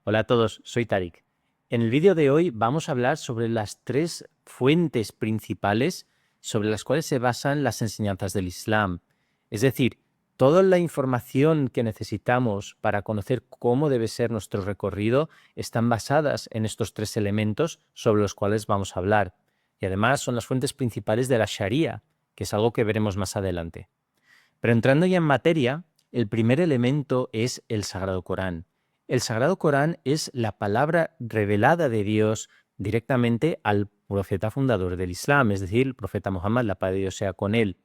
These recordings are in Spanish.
Hola a todos, soy Tarik. En el vídeo de hoy vamos a hablar sobre las tres fuentes principales sobre las cuales se basan las enseñanzas del Islam. Es decir, toda la información que necesitamos para conocer cómo debe ser nuestro recorrido están basadas en estos tres elementos sobre los cuales vamos a hablar. Y además son las fuentes principales de la Sharia, que es algo que veremos más adelante. Pero entrando ya en materia, el primer elemento es el Sagrado Corán. El Sagrado Corán es la palabra revelada de Dios directamente al profeta fundador del Islam, es decir, el profeta Muhammad, la paz de Dios sea con él.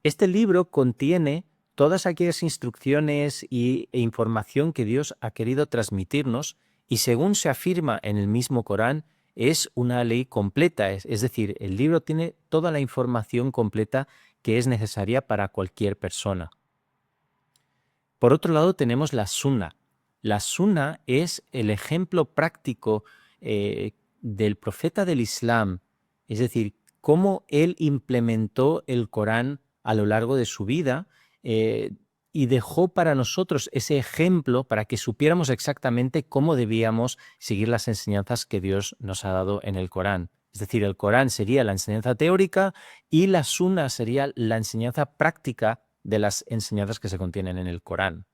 Este libro contiene todas aquellas instrucciones e información que Dios ha querido transmitirnos y según se afirma en el mismo Corán, es una ley completa, es decir, el libro tiene toda la información completa que es necesaria para cualquier persona. Por otro lado tenemos la Sunna. La Sunna es el ejemplo práctico del profeta del Islam, es decir, cómo él implementó el Corán a lo largo de su vida y dejó para nosotros ese ejemplo para que supiéramos exactamente cómo debíamos seguir las enseñanzas que Dios nos ha dado en el Corán. Es decir, el Corán sería la enseñanza teórica y la Sunna sería la enseñanza práctica de las enseñanzas que se contienen en el Corán.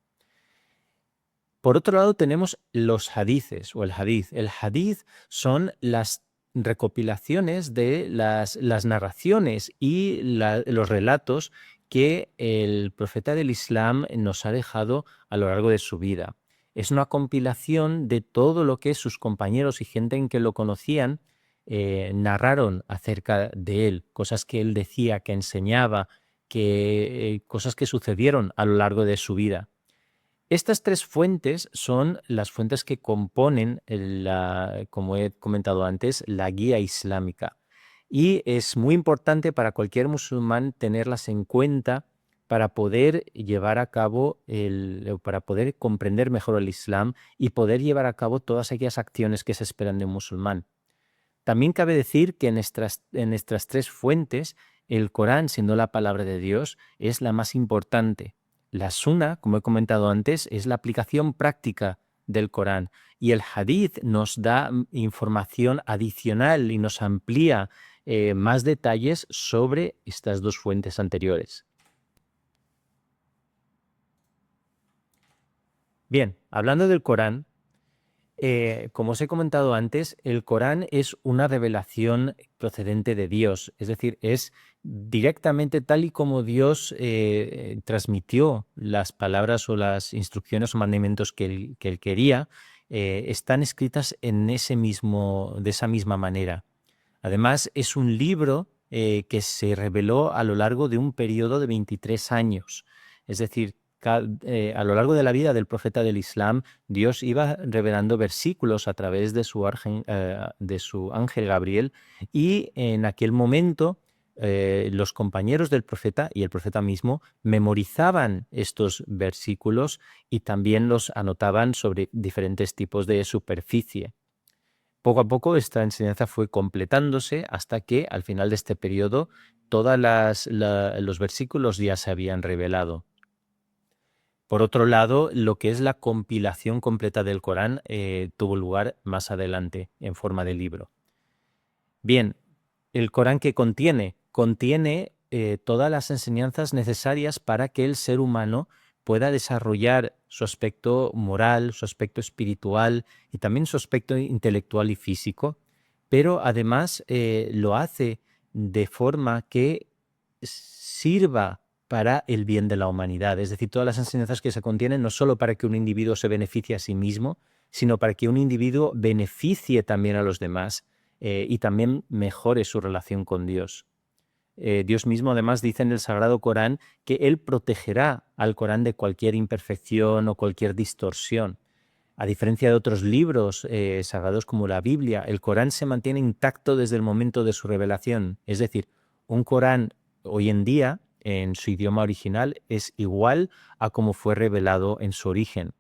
Por otro lado tenemos los hadices o el hadith. El hadith son las recopilaciones de las narraciones y los relatos que el profeta del Islam nos ha dejado a lo largo de su vida. Es una compilación de todo lo que sus compañeros y gente en que lo conocían narraron acerca de él, cosas que él decía, que enseñaba, cosas que sucedieron a lo largo de su vida. Estas tres fuentes son las fuentes que componen, como he comentado antes, la guía islámica. Y es muy importante para cualquier musulmán tenerlas en cuenta para poder llevar a cabo, para poder comprender mejor el Islam y poder llevar a cabo todas aquellas acciones que se esperan de un musulmán. También cabe decir que en estas tres fuentes, el Corán, siendo la palabra de Dios, es la más importante. La Sunna, como he comentado antes, es la aplicación práctica del Corán y el Hadith nos da información adicional y nos amplía más detalles sobre estas dos fuentes anteriores. Bien, hablando del Corán, como os he comentado antes, el Corán es una revelación procedente de Dios, es decir, es directamente tal y como Dios transmitió las palabras o las instrucciones o mandamientos que él quería, están escritas de esa misma manera. Además, es un libro que se reveló a lo largo de un periodo de 23 años, es decir, a lo largo de la vida del profeta del Islam, Dios iba revelando versículos a través de su ángel Gabriel y en aquel momento los compañeros del profeta y el profeta mismo memorizaban estos versículos y también los anotaban sobre diferentes tipos de superficie. Poco a poco esta enseñanza fue completándose hasta que al final de este periodo todos los versículos ya se habían revelado. Por otro lado, lo que es la compilación completa del Corán tuvo lugar más adelante en forma de libro. Bien, el Corán que contiene todas las enseñanzas necesarias para que el ser humano pueda desarrollar su aspecto moral, su aspecto espiritual y también su aspecto intelectual y físico, pero además lo hace de forma que sirva para el bien de la humanidad. Es decir, todas las enseñanzas que se contienen no solo para que un individuo se beneficie a sí mismo, sino para que un individuo beneficie también a los demás y también mejore su relación con Dios. Dios mismo además dice en el Sagrado Corán que Él protegerá al Corán de cualquier imperfección o cualquier distorsión. A diferencia de otros libros sagrados como la Biblia, el Corán se mantiene intacto desde el momento de su revelación. Es decir, un Corán hoy en día, en su idioma original, es igual a como fue revelado en su origen.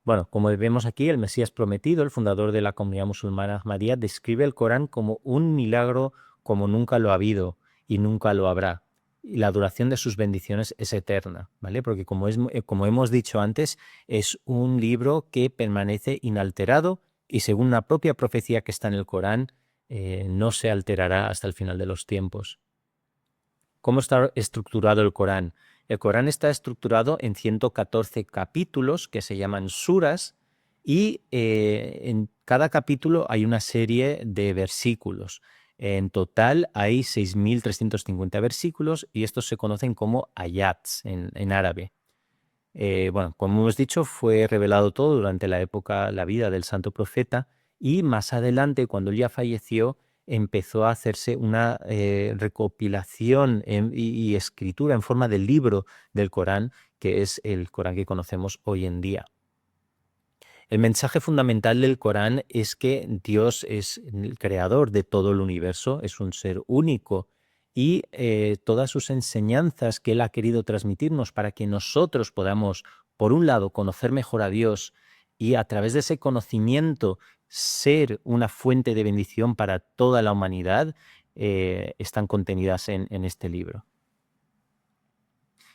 Bueno, como vemos aquí, el Mesías prometido, el fundador de la comunidad musulmana Ahmadía, describe el Corán como un milagro como nunca lo ha habido y nunca lo habrá. y la duración de sus bendiciones es eterna, ¿vale? Porque como hemos dicho antes, es un libro que permanece inalterado y según una propia profecía que está en el Corán, no se alterará hasta el final de los tiempos. ¿Cómo está estructurado el Corán? El Corán está estructurado en 114 capítulos que se llaman suras y en cada capítulo hay una serie de versículos. En total hay 6.350 versículos y estos se conocen como ayats en árabe. Bueno, como hemos dicho, fue revelado todo durante la vida del santo profeta y más adelante, cuando él ya falleció, empezó a hacerse una recopilación y escritura en forma de libro del Corán, que es el Corán que conocemos hoy en día. El mensaje fundamental del Corán es que Dios es el creador de todo el universo, es un ser único y todas sus enseñanzas que Él ha querido transmitirnos para que nosotros podamos, por un lado, conocer mejor a Dios y a través de ese conocimiento ser una fuente de bendición para toda la humanidad, están contenidas en este libro.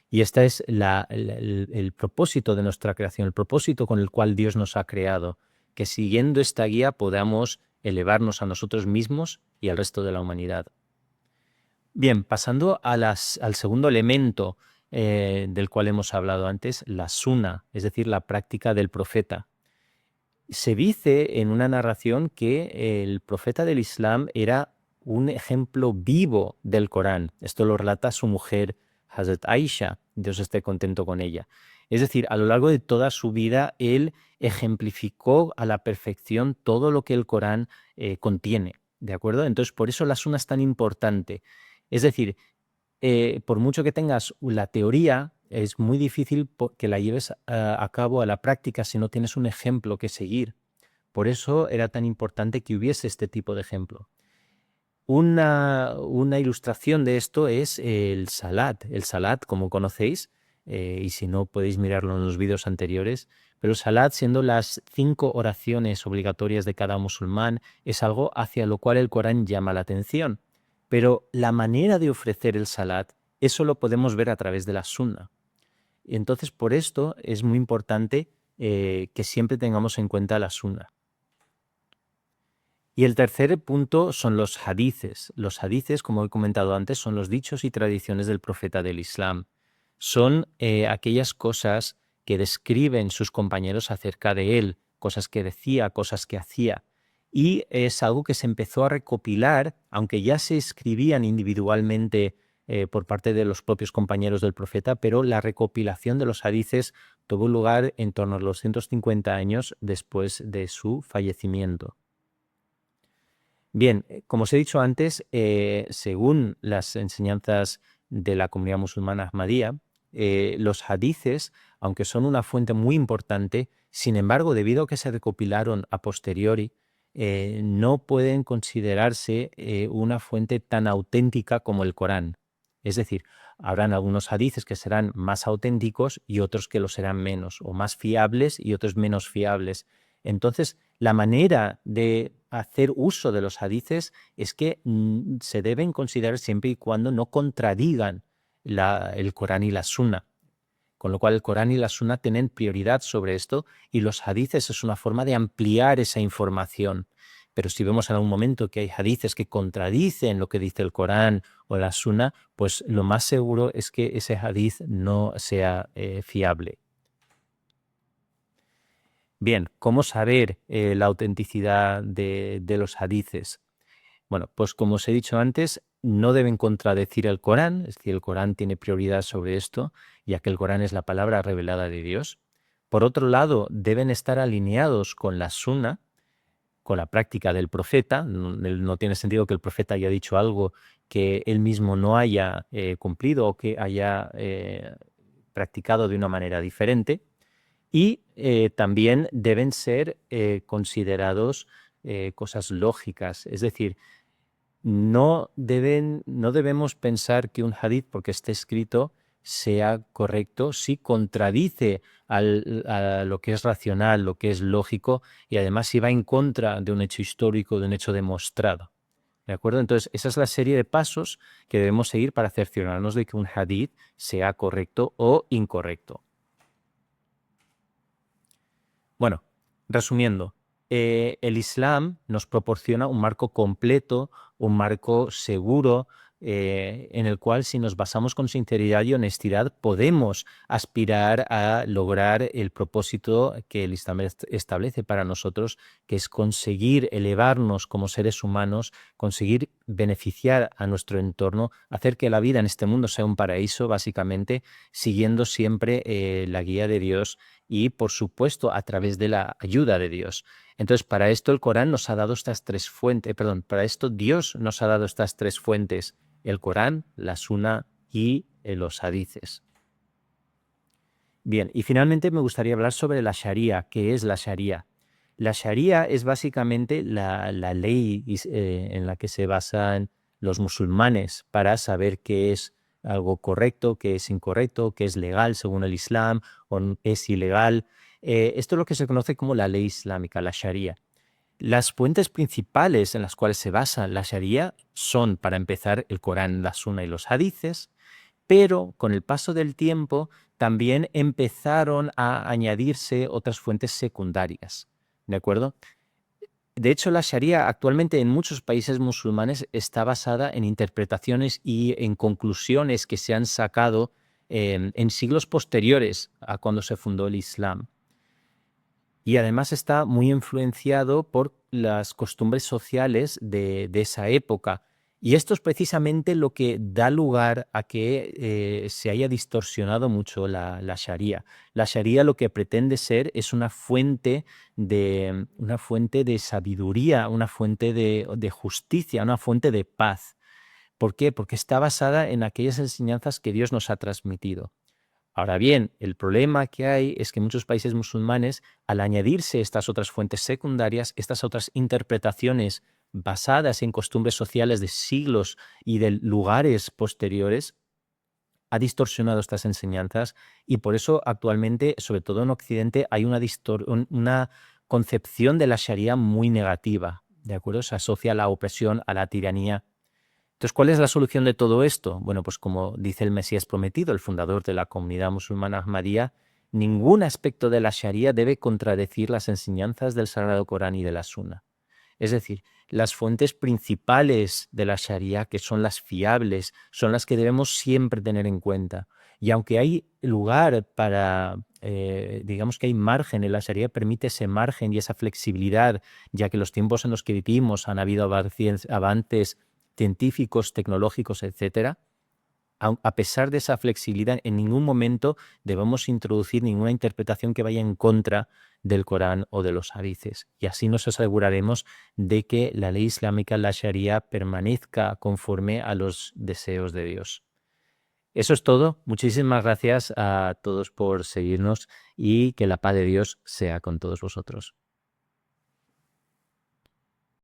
Y este es el propósito de nuestra creación, el propósito con el cual Dios nos ha creado, que siguiendo esta guía podamos elevarnos a nosotros mismos y al resto de la humanidad. Bien, pasando al segundo elemento del cual hemos hablado antes, la suna, es decir, la práctica del profeta. Se dice en una narración que el profeta del Islam era un ejemplo vivo del Corán. Esto lo relata su mujer, Hazrat Aisha, Dios esté contento con ella. Es decir, a lo largo de toda su vida, él ejemplificó a la perfección todo lo que el Corán contiene, ¿de acuerdo? Entonces, por eso la suna es tan importante. Es decir, por mucho que tengas la teoría, es muy difícil que la lleves a cabo a la práctica si no tienes un ejemplo que seguir. Por eso era tan importante que hubiese este tipo de ejemplo. Una ilustración de esto es el salat. El salat, como conocéis, y si no podéis mirarlo en los vídeos anteriores, pero el salat, siendo las 5 oraciones obligatorias de cada musulmán, es algo hacia lo cual el Corán llama la atención. Pero la manera de ofrecer el salat, eso lo podemos ver a través de la sunna. Y entonces, por esto es muy importante que siempre tengamos en cuenta la sunna. Y el tercer punto son los hadices. Los hadices, como he comentado antes, son los dichos y tradiciones del profeta del Islam. Son aquellas cosas que describen sus compañeros acerca de él, cosas que decía, cosas que hacía. Y es algo que se empezó a recopilar, aunque ya se escribían individualmente por parte de los propios compañeros del profeta, pero la recopilación de los hadices tuvo lugar en torno a los 150 años después de su fallecimiento. Bien, como os he dicho antes, según las enseñanzas de la comunidad musulmana ahmadía, los hadices, aunque son una fuente muy importante, sin embargo, debido a que se recopilaron a posteriori, no pueden considerarse una fuente tan auténtica como el Corán. Es decir, habrán algunos hadices que serán más auténticos y otros que lo serán menos, o más fiables y otros menos fiables. Entonces, la manera de hacer uso de los hadices es que se deben considerar siempre y cuando no contradigan el Corán y la Sunna. Con lo cual el Corán y la Sunna tienen prioridad sobre esto y los hadices es una forma de ampliar esa información. Pero si vemos en algún momento que hay hadices que contradicen lo que dice el Corán o la Sunna, pues lo más seguro es que ese hadiz no sea fiable. Bien, ¿cómo saber la autenticidad de los hadices? Bueno, pues como os he dicho antes, no deben contradecir el Corán, es decir, el Corán tiene prioridad sobre esto, ya que el Corán es la palabra revelada de Dios. Por otro lado, deben estar alineados con la Sunna, con la práctica del profeta. No tiene sentido que el profeta haya dicho algo que él mismo no haya cumplido o que haya practicado de una manera diferente. Y también deben ser considerados cosas lógicas, es decir, no debemos pensar que un hadith, porque esté escrito, sea correcto si contradice a lo que es racional, lo que es lógico, y además si va en contra de un hecho histórico, de un hecho demostrado. ¿De acuerdo? Entonces, esa es la serie de pasos que debemos seguir para cerciorarnos de que un hadith sea correcto o incorrecto. Bueno, resumiendo, el Islam nos proporciona un marco completo, un marco seguro, en el cual si nos basamos con sinceridad y honestidad podemos aspirar a lograr el propósito que el Islam establece para nosotros, que es conseguir elevarnos como seres humanos, conseguir beneficiar a nuestro entorno, hacer que la vida en este mundo sea un paraíso, básicamente, siguiendo siempre la guía de Dios y, por supuesto, a través de la ayuda de Dios. Entonces, para esto el Corán nos ha dado estas tres fuentes, para esto Dios nos ha dado estas tres fuentes, el Corán, la Sunna y los hadices. Bien, y finalmente me gustaría hablar sobre la Sharia. ¿Qué es la Sharia? La Sharia es básicamente la ley en la que se basan los musulmanes para saber qué es algo correcto, qué es incorrecto, qué es legal según el Islam o es ilegal. Esto es lo que se conoce como la ley islámica, la Sharia. Las fuentes principales en las cuales se basa la Sharia son, para empezar, el Corán, la Sunna y los hadices, pero con el paso del tiempo también empezaron a añadirse otras fuentes secundarias, ¿de acuerdo? De hecho, la Sharia actualmente en muchos países musulmanes está basada en interpretaciones y en conclusiones que se han sacado en siglos posteriores a cuando se fundó el Islam. Y además está muy influenciado por las costumbres sociales de esa época. Y esto es precisamente lo que da lugar a que se haya distorsionado mucho la Sharia. La Sharia lo que pretende ser es una fuente de sabiduría, una fuente de justicia, una fuente de paz. ¿Por qué? Porque está basada en aquellas enseñanzas que Dios nos ha transmitido. Ahora bien, el problema que hay es que muchos países musulmanes, al añadirse estas otras fuentes secundarias, estas otras interpretaciones basadas en costumbres sociales de siglos y de lugares posteriores, ha distorsionado estas enseñanzas y por eso actualmente, sobre todo en Occidente, hay una concepción de la Sharia muy negativa, ¿de acuerdo? Se asocia a la opresión, a la tiranía. Entonces, ¿cuál es la solución de todo esto? Bueno, pues como dice el Mesías prometido, el fundador de la comunidad musulmana Ahmadía, ningún aspecto de la Sharia debe contradecir las enseñanzas del Sagrado Corán y de la Sunna. Es decir, las fuentes principales de la Sharia, que son las fiables, son las que debemos siempre tener en cuenta. Y aunque hay lugar para, digamos que hay margen en la Sharia, permite ese margen y esa flexibilidad, ya que los tiempos en los que vivimos han habido avances científicos, tecnológicos, etcétera. A pesar de esa flexibilidad, en ningún momento debemos introducir ninguna interpretación que vaya en contra del Corán o de los hadices. Y así nos aseguraremos de que la ley islámica, la Sharia, permanezca conforme a los deseos de Dios. Eso es todo. Muchísimas gracias a todos por seguirnos y que la paz de Dios sea con todos vosotros.